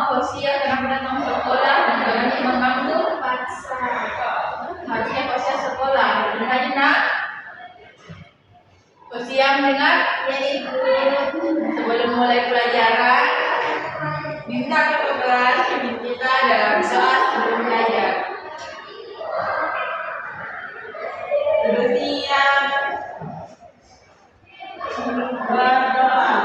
Hosia kenapa datang sekolah dan berani mengganggu paksa. Harusnya Hosia sekolah. Dengar nak? Hosia mendengar? Ya ibu. Sebelum mulai pelajaran, minta ke kelas kita dalam doa sebelum belajar. Duduk siap. Berdoa.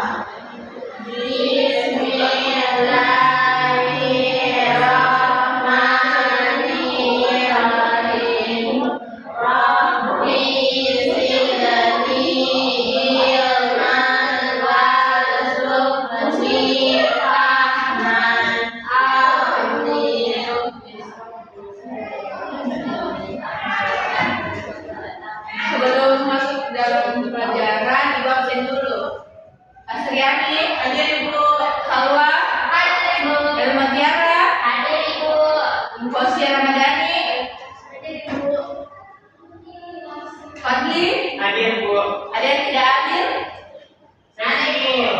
Sebelum masuk dalam pelajaran, ibu absen dulu. Asriani, hadir ibu. Salwa, hadir ibu. Elma Tiara, hadir ibu. Fosia Ramadhani, hadir ibu. Fadli, hadir ibu. Ada yang tidak hadir? Hadir ibu.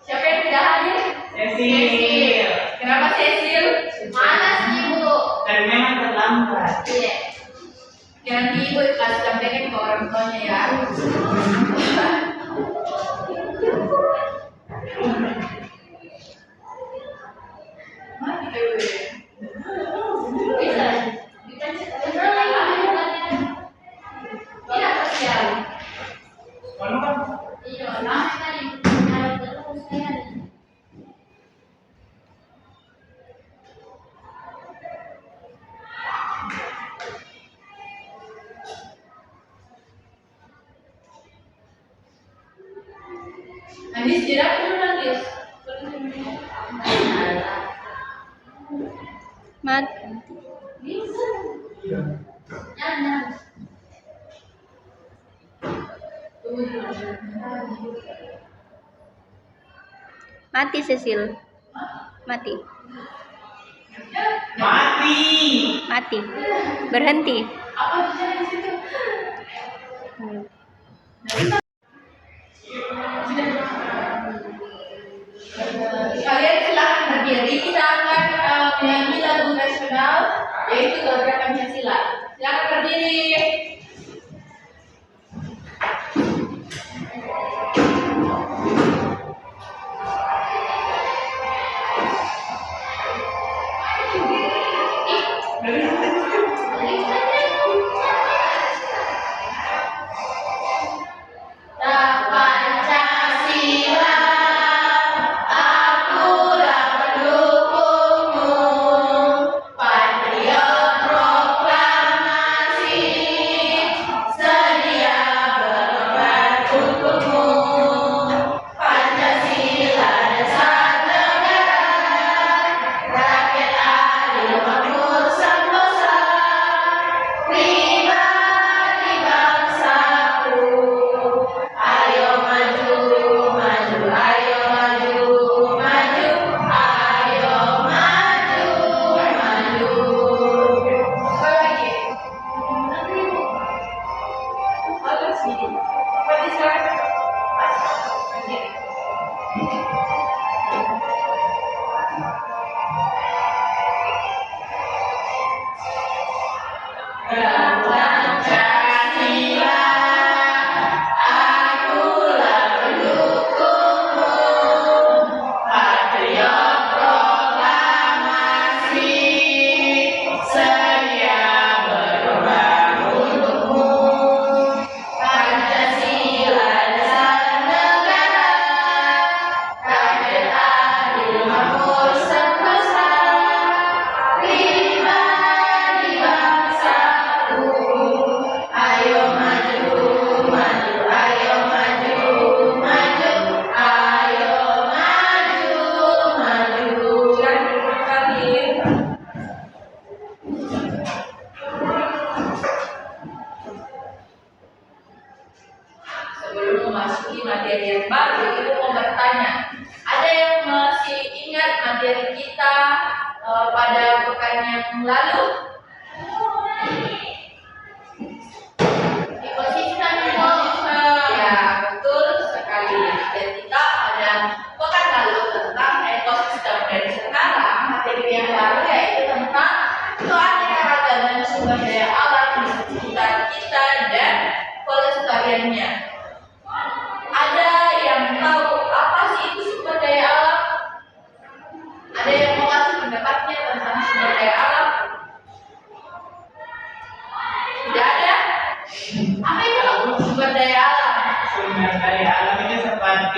Siapa yang tidak hadir? Cecil. Kenapa Cecil? Malas ibu. Karena memang terlambat. Iya. Nanti ibu kasih sampaikan ke orang tuanya ya. Andis jerak dulu Andis. Mat. Mati Cecil. Mati. Mati. Mati. Berhenti. Apa bicara di situ? Kalian silakan berdiri. Kita akan menyanyi lagu nasional yaitu Garuda Pancasila. Silakan berdiri. memasuki materi yang baru, Ibu mau bertanya, ada yang masih ingat materi kita pada pekan yang lalu? Ekosistem. Ya, betul sekali. Dan kita pada pekan lalu tentang ekosistem, dan sekarang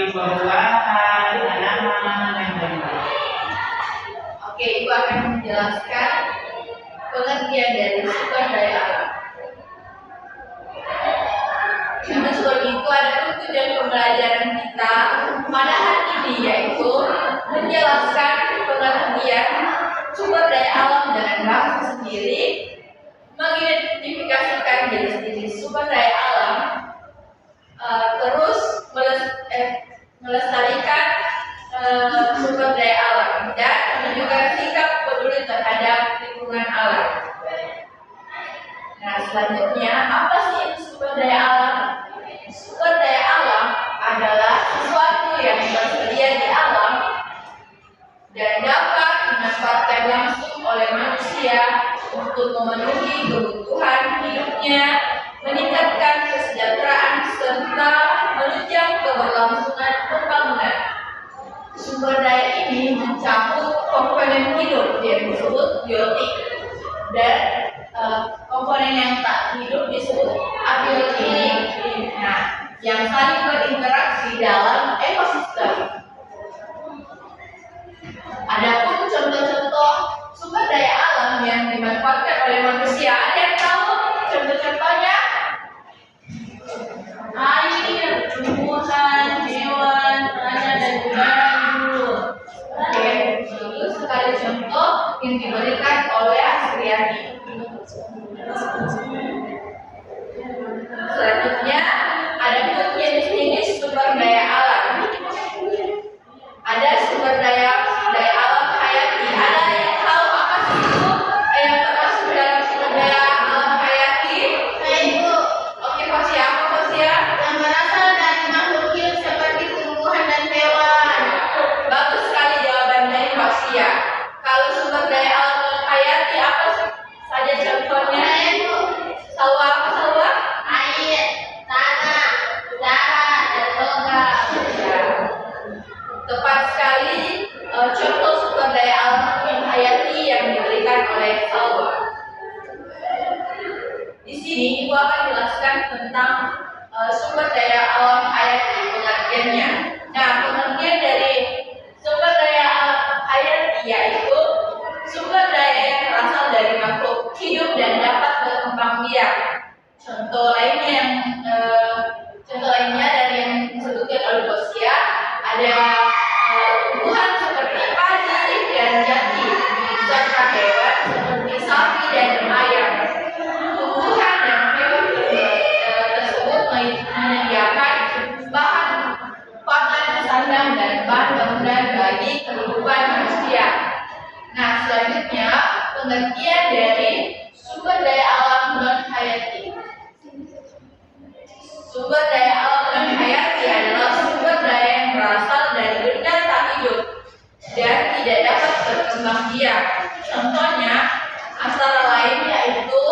seperti buah-buahan, tanaman, dan tumbuhan. Oke, Ibu akan menjelaskan pengertian dari sumber daya alam. Namun sebelum itu ada tujuan pembelajaran kita pada hari ini, yaitu menjelaskan pengertian sumber daya alam dengan bahasa sendiri, mengidentifikasikan jenis-jenis sumber daya alam, terus melestarikan sumber daya alam dan menunjukkan sikap peduli terhadap lingkungan alam. Nah, selanjutnya apa sih itu sumber daya alam? Sumber daya alam adalah sesuatu yang tersedia di alam dan dapat dimanfaatkan langsung oleh manusia untuk memenuhi kebutuhan hidupnya, meningkatkan kesejahteraan serta menunjang keberlangsungan pembangunan. Sumber daya ini mencakup komponen hidup yang disebut biotik dan komponen yang tak hidup disebut abiotik. Nah, yang saling berinteraksi dalam ekosistem. Adapun contoh-contoh sumber daya alam yang dimanfaatkan oleh manusia, ada yang tahu contoh-contohnya? Air, tumbuhan, hewan, tanah, dan udara dulu. Oke, itu sekali contoh yang diberikan oleh Asriani. Selanjutnya, ada pun jenis-jenis sumber daya alam. Ada sumber daya alam hayati. Ada yang tahu apa sih itu yang termasuk dalam sumber daya alam hayati? Ibu, Oke, Fasia, apa Fasia? yang berasal dari makhluk hidup seperti tumbuhan dan hewan. Bagus sekali jawaban dari Fasia. Kalau sumber daya alam hayati apa saja contohnya? Ibu, Salwa apa Salwa? air, tanah, udara, dan logam. Ya. Tepat sekali contoh sumber daya alam hayati yang diberikan oleh Salwa. Di sini Ibu akan jelaskan tentang sumber daya alam hayati, pengertiannya. Nah, pengertian dari sumber daya alam hayati yaitu sumber daya yang berasal dari makhluk hidup dan dapat berkembang biak. Contoh lainnya dari yang disebutkan oleh Fasia ada tumbuhan seperti padi dan jati, serta hewan seperti sapi dan ayam. Tumbuhan dan hewan tersebut menyediakan bahan pakan, sandang, dan bahan bangunan bagi kehidupan manusia. Nah, selanjutnya pengertian dari sumber daya alam non hayati. Sumber daya alam non hayati adalah sumber daya yang berasal dari benda tak hidup dan tidak dapat berkembang biak. Contohnya antara lain yaitu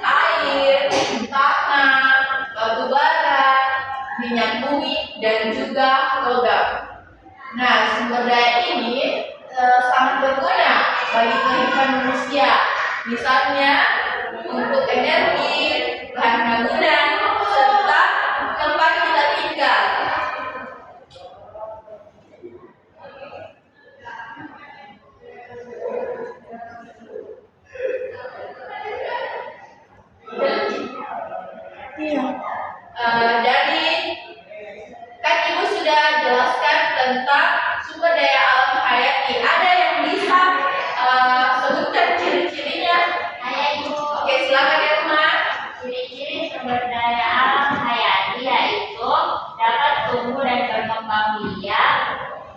air, tanah, batu bara, minyak bumi, dan juga logam. Nah, sumber daya ini sangat berguna bagi kehidupan manusia. Misalnya untuk energi, bahan bangunan, serta tempat kita tinggal. Dari kan Ibu sudah jelaskan tentang sumber daya alam hayati. Ada yang bisa sebutkan ciri-cirinya? Ibu, Oke, silakan ya teman. ciri-ciri sumber daya alam hayati yaitu dapat tumbuh dan berkembang biak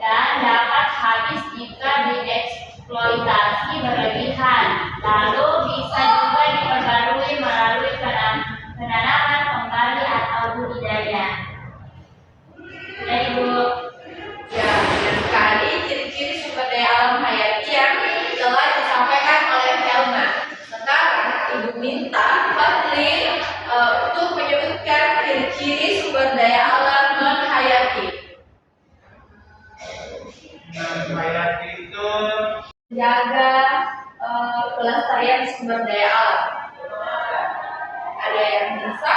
dan dapat habis jika dieksploitasi berlebihan. Lalu bisa juga diperbarui melalui penanaman kembali atau budidaya. Ya, Ibu. Ya, benar sekali ciri-ciri sumber daya alam hayati yang telah disampaikan oleh Helma. Sekarang Ibu minta Fadli untuk menyebutkan ciri-ciri sumber daya alam non hayati. Non hayati itu Jaga pelestarian sumber daya alam. Ada yang bisa?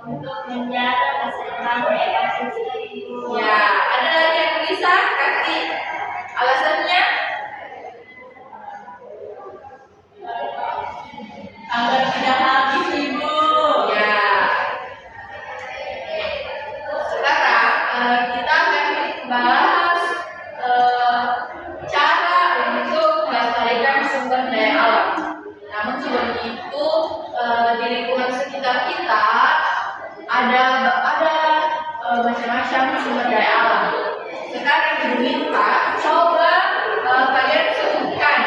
Untuk menjaga keseimbangan ekosistem. Ya, ada lagi yang bisa kasih alasannya? Agar tidak habis Ibu. Ya. Sekarang kita akan bahas cara untuk melestarikan sumber daya alam. Namun sebelum itu di lingkungan sekitar kita ada macam-macam sumber daya alam. Sekarang diminta coba kalian sebutkan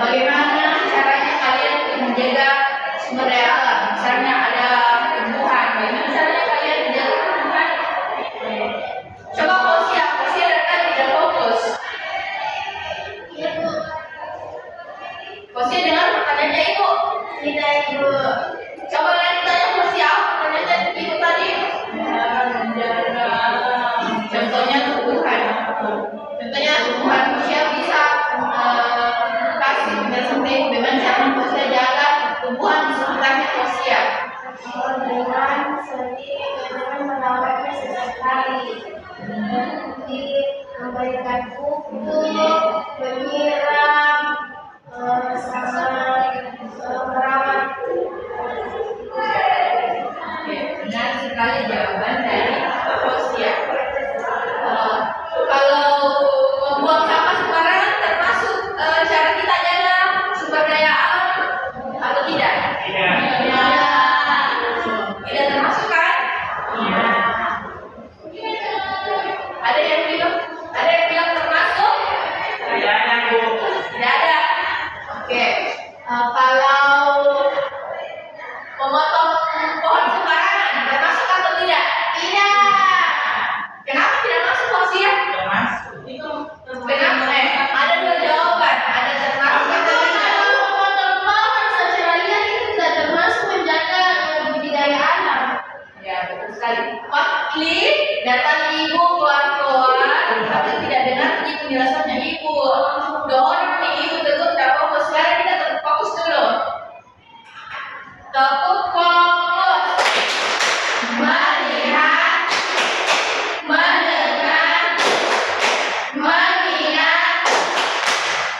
bagaimana caranya kalian untuk menjaga sumber daya alam. Misalnya ada tumbuhan, bagaimana caranya kalian menjaga tumbuhan? Coba Posia datang tidak fokus. Iya, Bu. Posia dengar pertanyaannya Ibu. Tidak, Ibu. Coba lagi tanya Posia, pertanyaan Ibu tadi. Menjaga alam. Contohnya tumbuhan. Contohnya tumbuhan Posia bisa kasih seperti bagaimana cara Posia jaga tumbuhan di sekitarnya Posia. Dengan dengan merawatnya setiap hari. Seperti memberikan pupuk, menyiram, sama merawat. Oke, benar sekali jawaban dari Posia. Kalau membuang sampah sembarangan termasuk cara kita jaga sumber daya alam atau tidak? Tidak. Tidak termasuk kan? Ada yang bilang termasuk? Tidak ada Bu. Tidak ada. Oke. Kalau memotong pohon sembarangan termasuk atau tidak? Tidak. Kenapa tidak masuk Posia? Termasuk. Itu Kenapa? Ada dua jawaban. Ada termasuk atau tidak? Kalau memotong pohon secara liar itu tidak termasuk menjaga budidaya alam. Ya, betul sekali. Fakli, datang Ibu keluar-keluar, tapi tidak dengar di penjelasannya Ibu. Doon nih Ibu tetap tak fokus. Sekarang kita tetap fokus dulu. Tetap fokus. Melihat, mendengar, mengingat,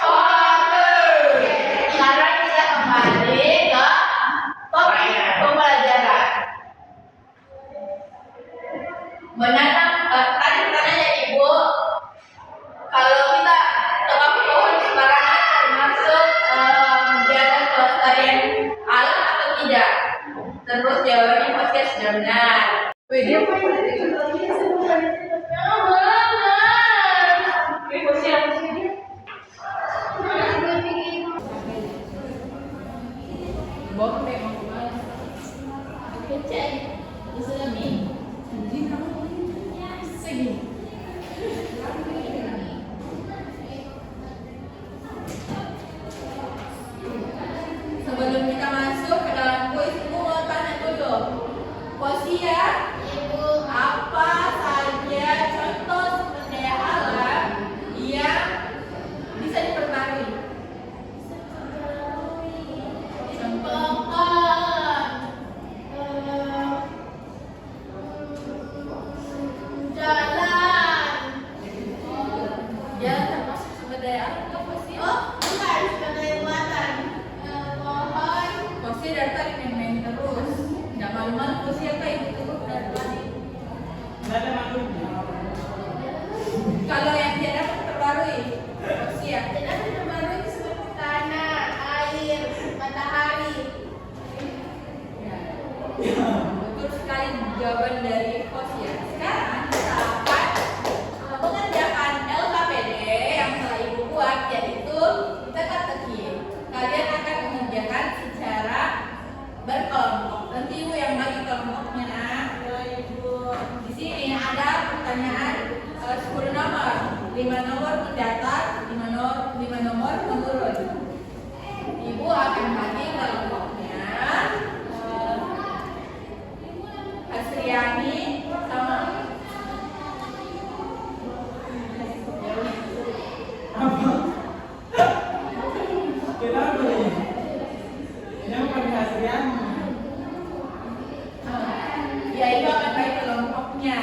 fokus. Sekarang kita kembali ke topik pembelajaran. Menanam tadi pertanyaannya Ibu, kalau kita tebang pohon sembarangan termasuk menjaga kelestarian alam atau tidak? Terus jawabannya pasti sudah benar. Wih, dia main dari contohnya sebutan. Wih, Posia sini. Bawa memang kemana? Kecil. Islami. Sebelum kita masuk ke dalam kuis, Ibu mau tanya dulu. Posia, Ibu. apa saja contoh sumber daya alam yang bisa diperbarui? Pohon. Jalan. Jalan termasuk sumber daya alam nggak, Posia? Oh, bukan sebagai buatan. Pohon. Posia dari tadi main-main terus. Nggak malu-malu Posia kayak gitu dari tadi. Tidak ada maksudnya. Kalau yang tidak dapat terbarui, Posia. Tidak terbaru seperti tanah, air, matahari. Ya. Betul sekali jawaban dari Posia. Sekarang kita akan mengerjakan LKPD yang telah Ibu buat, yaitu teka-teki. Kalian akan mengerjakan secara berkelompok. Nanti Ibu yang bagi kelompoknya. Nah, Ibu di sini ada pertanyaan 10 nomor, 5 nomor mendatar, 5 nomor menurun. Ibu akan bagi kelompoknya. Hasriani sama Kenapa ini? Ini bukan kasihan. ya itu akan baik kelompoknya.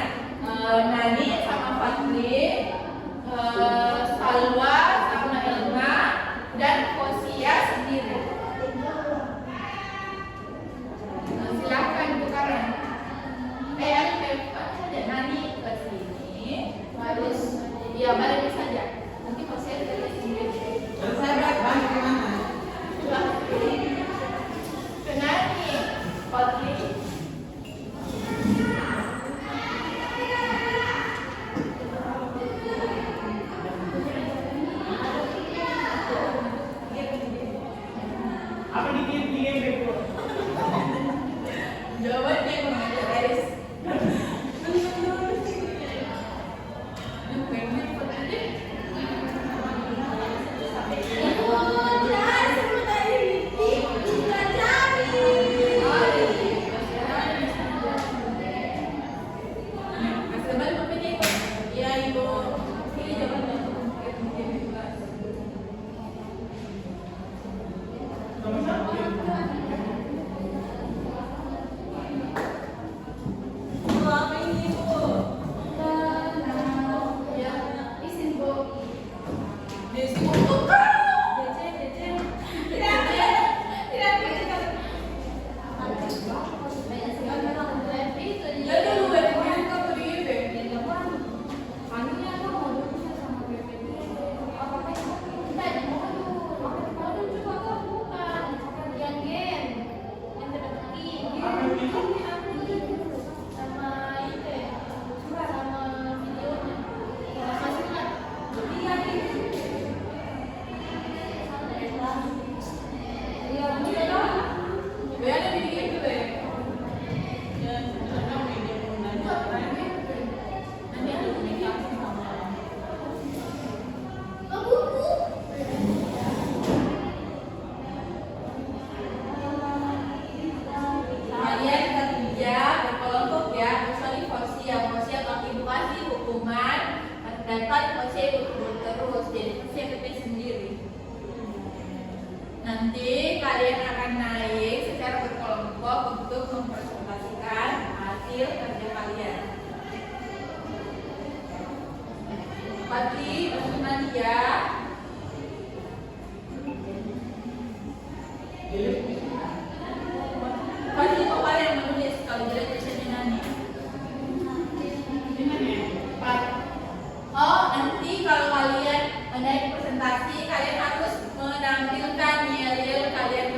presentasi, kalian harus menampilkan yel-yel kalian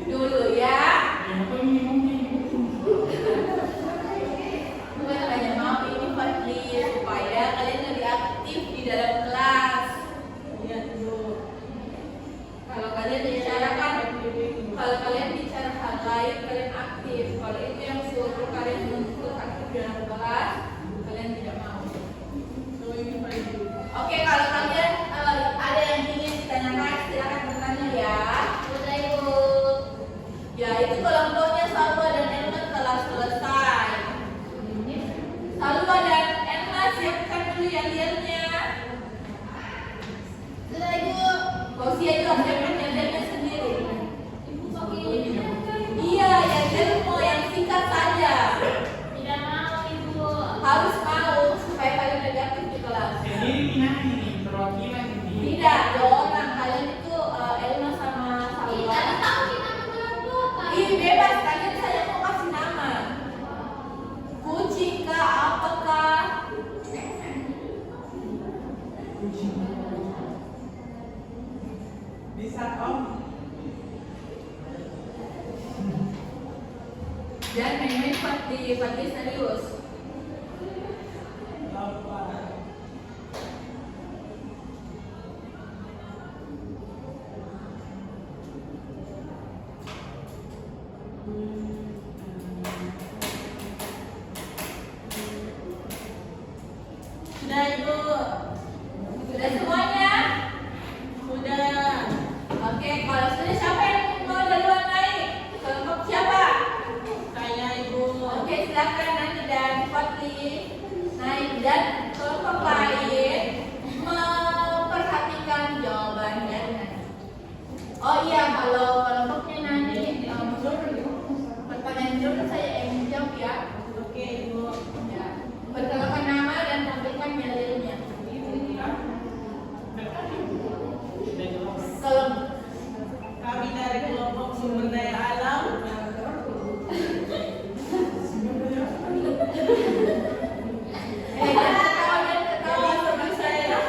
dulu ya. Bukan hanya mau ini Fadli, supaya kalian lebih aktif di dalam kelas. Lihat dulu. Kalau kalian bicara hal lain, kalian aktif. Kalau itu yang suruh kalian untuk aktif di dalam kelas, kalian tidak mau. Oke, kalau kalian ada yang ingin ditanyakan, silakan bertanya ya. Udah Ibu. Ya, itu kelompoknya Salwa dan Elma telah selesai. Salwa dan Elma siapkan dulu yang yelnya. Udah Ibu. Fausia juga siapkan yang yelnya sendiri. Ibu pakai ini kan? Iya, yang yel mau yang singkat saja. Tidak mau Ibu. Harus mau supaya kalian lebih aktif di kelas. Sendiri gimana ini? Perwakilan ini. Tidak, dua orang kalian itu Elma sama Salwa. Kita tahu kita kelompok. Ih, bebas kalian, saya mau kasih nama. Kucing kah, apakah? Bisa Om. Dan main-main Fadli serius. Sudah Ibu. Sudah semuanya? Sudah. Oke, kalau sudah siapa yang mau duluan naik? Kelompok siapa? Saya Ibu. Oke, silakan Nani dan Fadli naik, dan kelompok lain memperhatikan jawaban dari Nani. Oh iya, kalau kelompoknya Nani pertanyaan dulu saya yang jawab ya. Oke Ibu. Ya. Perkenalkan nama dan tampilkan yel-yelnya. Kalau Kami dari kelompok sumber daya alam. ketawa sama saya.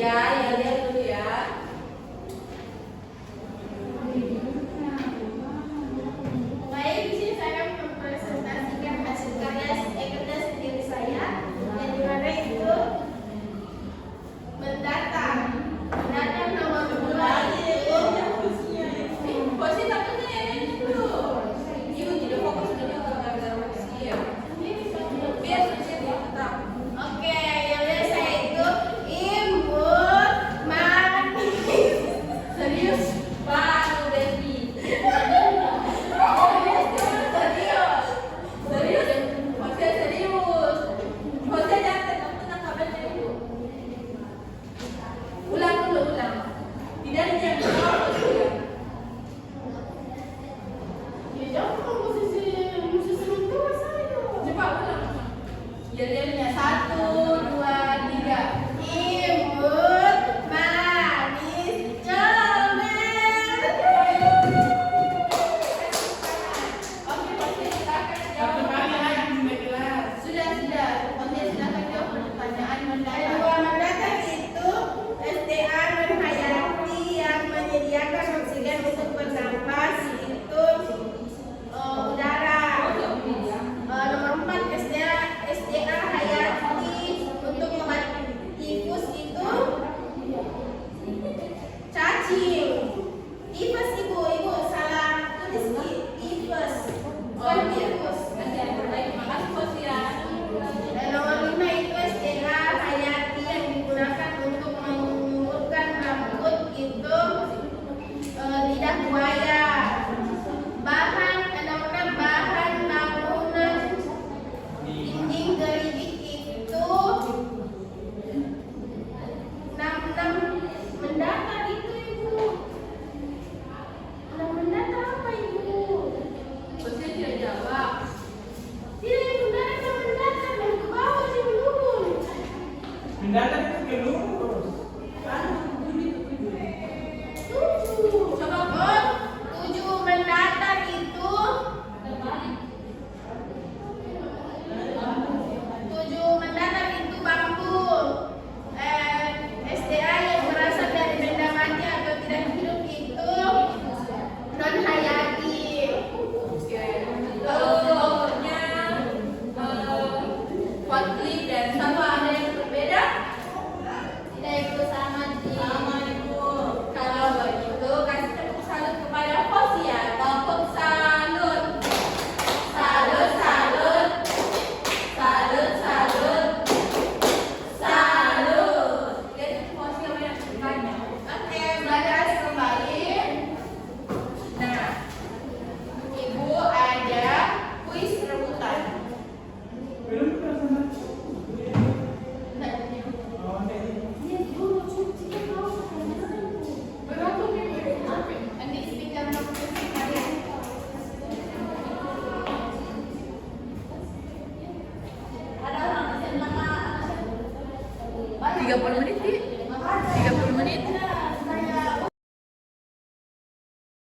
ya lihat dulu ya. Baik, di sini saya akan mempresentasikan hasil karya kerja sendiri saya, yang dimana itu mendata nomor 2 itu Posisi takutnya yang itu. Ibu tidak fokus dulu ke gambar posisi ya. Biar sosial tetap. oke, yang lihat saya itu imut manis. Serius, Pak Devi. Serius, Jose serius. Jose jangan tenang kabarnya ibu. Ulang dulu, ulang. Tidak jangan jawab ya. Ya jangan musisi mentua saya. Cepat ulang. Jadinya 1, 2, 3. Imut manis comel. Oke, Jose silakan Satu jawab. kali lagi sampai kelas. Sudah. Jose silakan jawab pertanyaan mendata. Kedua mendata itu SDA menghayati yang menyediakan oksigen untuk bernapas itu udara. Nomor 4 SDA hayati untuk obat tifus itu cacing. Tifus ibu salah tulis tifus. Bukan tifus. Makasih bos ya. Dan nomor 5 itu SDA hayati yang digunakan untuk menyemburkan rambut itu lidah buaya. Nomor 6 bahan bangunan dinding gerigi itu 66 mendatar itu ibu. 6 mendatar apa ibu? Jose tidak jawab. Tidak ibu mendatar dan ke bawah sih menurun. Mendatar itu ke lurus. Coba 7 mendatar itu 7 mendatar itu bambu. SDA yang berasal dari benda mati atau tidak hidup itu non hayati. Pokoknya Fatli dan Safa ada yang berbeda? Tidak itu sama di Ibu. Kalau begitu kasih tepuk salut kepada Fosia. Tepuk salut. Salut. Lihat Fosia banyak sukanya. Oke, belajar kembali. Nah, Ibu ada kuis rebutan. Belum kita sana. Nah, Oh, ini. berapa nih? Nanti speaker kalian. Ada orang yang lama. 30 menit, Di. 30 menit.